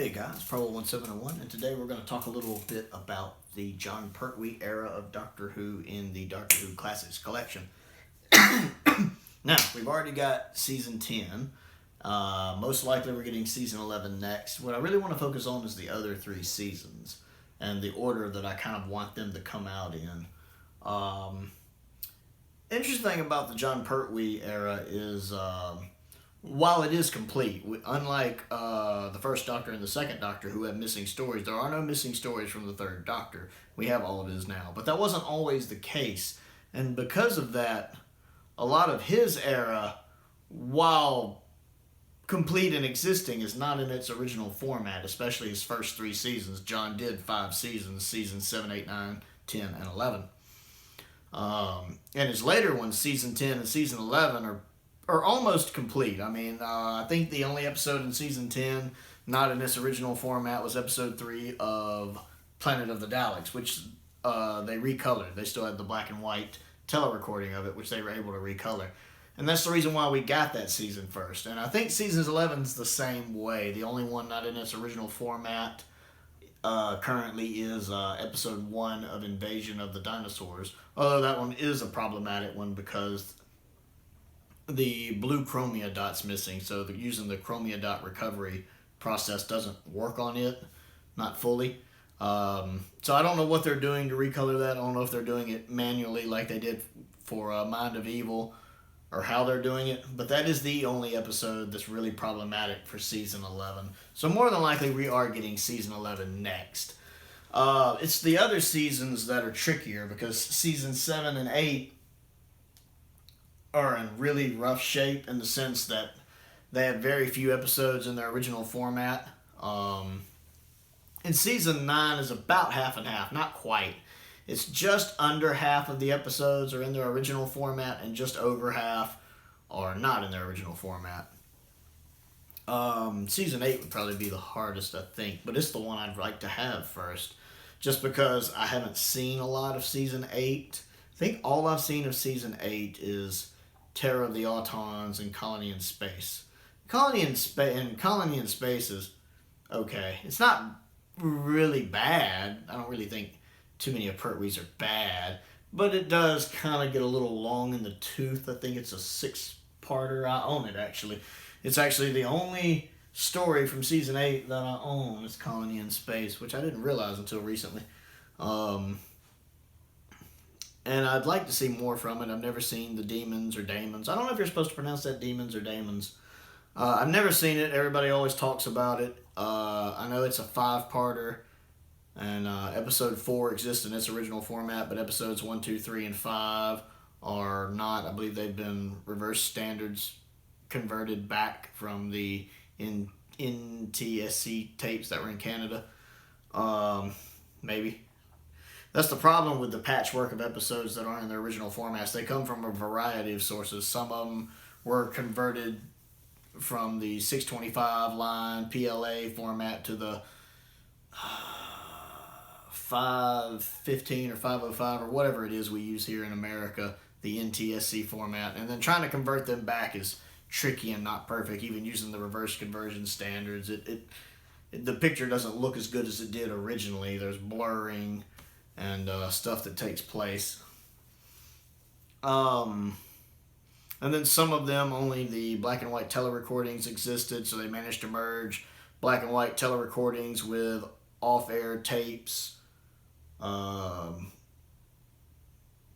Hey guys, Pro1701, and today we're going to talk a little bit about the Jon Pertwee era of Doctor Who in the Doctor Who Classics collection. Now, we've already got Season 10. Most likely we're getting Season 11 next. What I really want to focus on is the other three seasons and the order that I kind of want them to come out in. Interesting thing about the Jon Pertwee era is... while it is complete, unlike the first Doctor and the second Doctor who have missing stories, there are no missing stories from the third Doctor. We have all of his now. But that wasn't always the case. And because of that, a lot of his era, while complete and existing, is not in its original format, especially his first three seasons. John did 5 seasons, seasons 7, 8, 9, 10, and 11. And his later ones, season 10 and season 11, are almost complete. I mean, I think the only episode in season 10 not in this original format was episode 3 of Planet of the Daleks, which they recolored. They still had the black and white telerecording of it, which they were able to recolor. And that's the reason why we got that season first. And I think season 11's the same way. The only one not in its original format currently is episode 1 of Invasion of the Dinosaurs. Although that one is a problematic one because the blue chromia dot's missing, so using the chromia dot recovery process doesn't work on it, not fully. So I don't know what they're doing to recolor that. I don't know if they're doing it manually like they did for Mind of Evil, or how they're doing it, but that is the only episode that's really problematic for season 11. So more than likely we are getting season 11 next. It's the other seasons that are trickier because season 7 and 8 are in really rough shape in the sense that they have very few episodes in their original format. And season 9 is about half and half, not quite. It's just under half of the episodes are in their original format and just over half are not in their original format. Season 8 would probably be the hardest, I think, but it's the one I'd like to have first, just because I haven't seen a lot of season 8. I think all I've seen of season 8 is Terror of the Autons and Colony in Space. Colony in Space is okay. It's not really bad. I don't really think too many of Pertwee's are bad, but it does kind of get a little long in the tooth. I think it's a 6-parter. I own it, actually. It's actually the only story from season 8 that I own is Colony in Space, which I didn't realize until recently. And I'd like to see more from it. I've never seen the Demons or Daemons. I don't know if you're supposed to pronounce that Demons or Daemons. I've never seen it. Everybody always talks about it. I know it's a 5-parter, and episode 4 exists in its original format, but episodes 1, 2, 3, and 5 are not. I believe they've been reverse standards converted back from the NTSC tapes that were in Canada. Maybe. That's the problem with the patchwork of episodes that aren't in their original formats. They come from a variety of sources. Some of them were converted from the 625 line PLA format to the 515 or 505 or whatever it is we use here in America, the NTSC format. And then trying to convert them back is tricky and not perfect, even using the reverse conversion standards. The picture doesn't look as good as it did originally. There's blurring and stuff that takes place. And then some of them, only the black and white telerecordings existed, so they managed to merge black and white telerecordings with off-air tapes to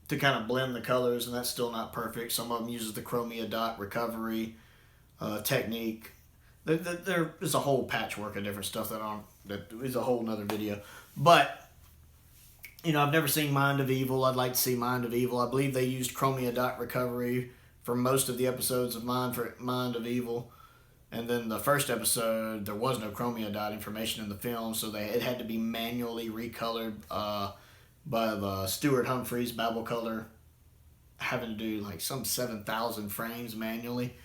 kind of blend the colors, and that's still not perfect. Some of them uses the chromia dot recovery technique. There is a whole patchwork of different stuff that is a whole nother video. But I've never seen Mind of Evil. I'd like to see Mind of Evil. I believe they used chromia dot recovery for most of the episodes of Mind of Evil. And then the first episode, there was no chromia dot information in the film, so it had to be manually recolored by the Stuart Humphreys Babel Color, having to do like some 7,000 frames manually.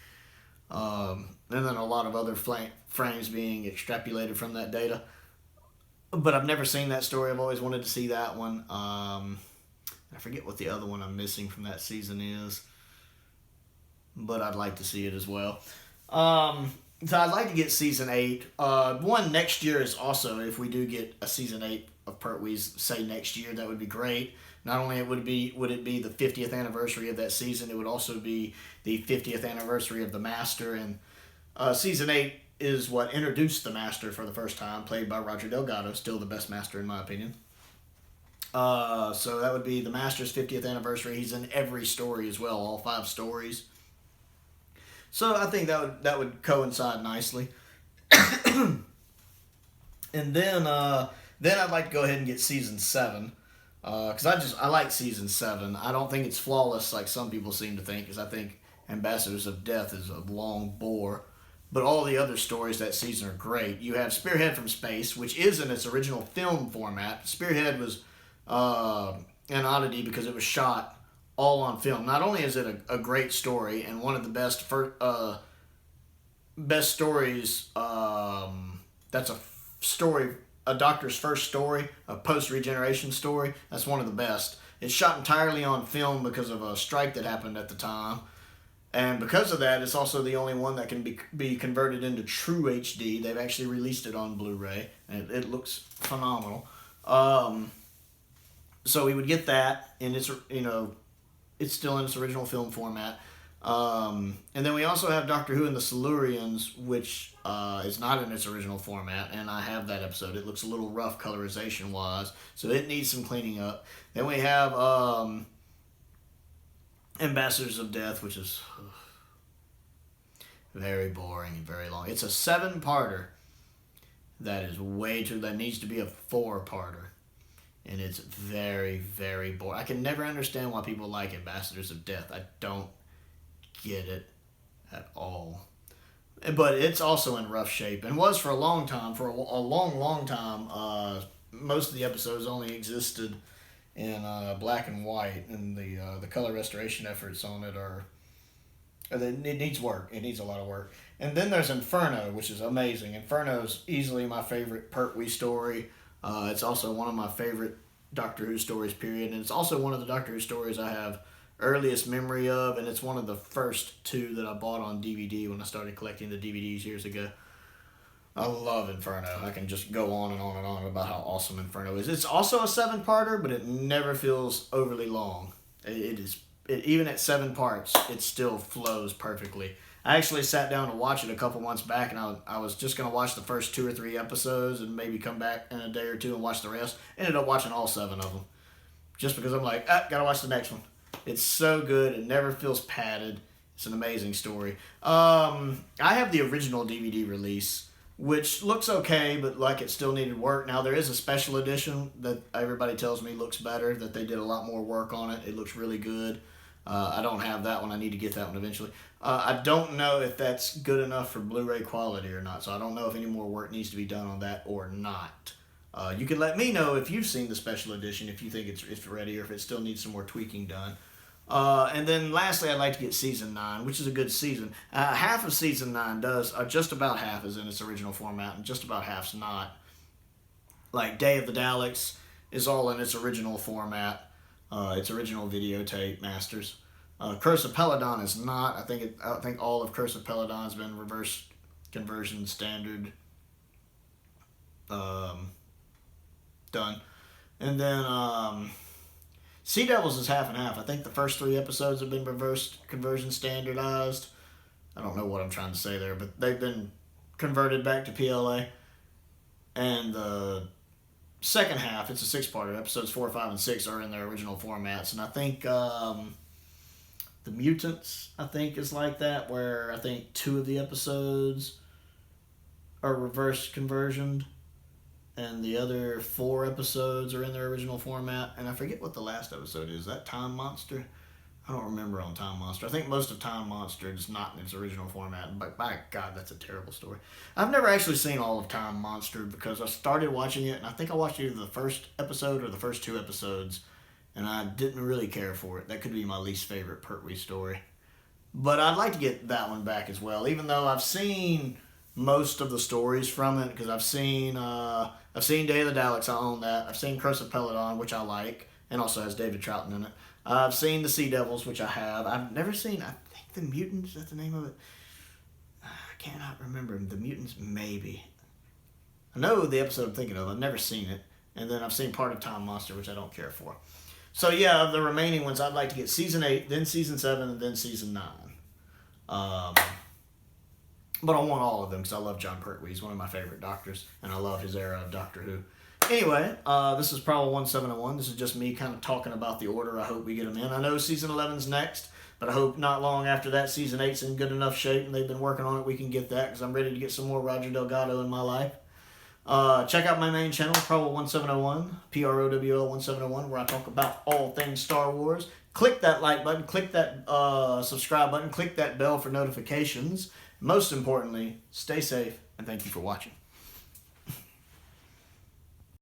And then a lot of other frames being extrapolated from that data. But I've never seen that story. I've always wanted to see that one. I forget what the other one I'm missing from that season is, but I'd like to see it as well. So I'd like to get season 8. One next year is also, if we do get a season 8 of Pertwee's, say next year, that would be great. Not only would it be the 50th anniversary of that season, it would also be the 50th anniversary of the Master. And season 8 is what introduced the Master for the first time, played by Roger Delgado, still the best Master in my opinion. So that would be the Master's 50th anniversary. He's in every story as well, all 5 stories. So I think that would coincide nicely. And then I'd like to go ahead and get season 7. Because I like season 7. I don't think it's flawless like some people seem to think, because I think Ambassadors of Death is a long bore. But all the other stories that season are great. You have Spearhead from Space, which is in its original film format. Spearhead was an oddity because it was shot all on film. Not only is it a great story and one of the best stories, that's a Doctor's first story, a post-regeneration story. That's one of the best. It's shot entirely on film because of a strike that happened at the time. And because of that, it's also the only one that can be converted into true HD. They've actually released it on Blu-ray, and it looks phenomenal. So we would get that, and it's still in its original film format. And then we also have Doctor Who and the Silurians, which is not in its original format, and I have that episode. It looks a little rough colorization-wise, so it needs some cleaning up. Then we have Ambassadors of Death, which is very boring and very long. It's a 7-parter that is that needs to be a 4-parter. And it's very, very boring. I can never understand why people like Ambassadors of Death. I don't get it at all. But it's also in rough shape, and was for a long time. For a long time, most of the episodes only existed in black and white, and the color restoration efforts on it it needs work. It needs a lot of work. And then there's Inferno, which is amazing. Inferno is easily my favorite Pertwee story. It's also one of my favorite Doctor Who stories, period. And it's also one of the Doctor Who stories I have earliest memory of, and it's one of the first 2 that I bought on DVD when I started collecting the DVDs years ago. I love Inferno. I can just go on and on and on about how awesome Inferno is. It's also a 7-parter, but it never feels overly long. Even at 7 parts, it still flows perfectly. I actually sat down to watch it a couple months back, and I was just going to watch the first 2 or 3 episodes and maybe come back in a day or 2 and watch the rest. Ended up watching all 7 of them. Just because I'm like, gotta watch the next one. It's so good. It never feels padded. It's an amazing story. I have the original DVD release, which looks okay, but like it still needed work. Now, there is a special edition that everybody tells me looks better, that they did a lot more work on it. It looks really good. I don't have that one. I need to get that one eventually. I don't know if that's good enough for Blu-ray quality or not, so I don't know if any more work needs to be done on that or not. You can let me know if you've seen the special edition, if you think it's ready, or if it still needs some more tweaking done. And then lastly, I'd like to get Season 9, which is a good season. Half of Season 9 just about half is in its original format, and just about half's not. Like Day of the Daleks is all in its original format. Its original videotape masters. Curse of Peladon is not. I think all of Curse of Peladon has been reverse conversion standard done. And then Sea Devils is half and half. I think the first 3 episodes have been reverse conversion standardized. I don't know what I'm trying to say there, but they've been converted back to PLA. And the second half, it's a 6-parter. Episodes 4, 5, and 6 are in their original formats, and I think the Mutants, I think, is like that, where I think 2 of the episodes are reverse conversioned, and the other 4 episodes are in their original format. And I forget what the last episode is. Is that Time Monster? I don't remember on Time Monster. I think most of Time Monster is not in its original format. But by God, that's a terrible story. I've never actually seen all of Time Monster because I started watching it, and I think I watched either the first episode or the first 2 episodes, and I didn't really care for it. That could be my least favorite Pertwee story. But I'd like to get that one back as well, even though I've seen most of the stories from it, because I've seen Day of the Daleks, I own that. I've seen Curse of Peladon, which I like, and also has David Troughton in it. I've seen the Sea Devils, which I have. I've never seen, I think, the Mutants, is that the name of it? cannot remember. The Mutants, maybe. I know the episode I'm thinking of. I've never seen it. And then I've seen part of Time Monster, which I don't care for. So yeah, of the remaining ones, I'd like to get season 8, then season 7, and then season 9. But I want all of them because I love Jon Pertwee. He's one of my favorite doctors, and I love his era of Doctor Who. Anyway, this is Problem 1701. This is just me kind of talking about the order I hope we get them in. I know season 11's next, but I hope not long after that season 8's in good enough shape, and they've been working on it, we can get that because I'm ready to get some more Roger Delgado in my life. Check out my main channel, Problem 1701, PROWL 1701, where I talk about all things Star Wars. Click that like button, click that subscribe button, click that bell for notifications. Most importantly, stay safe, and thank you for watching.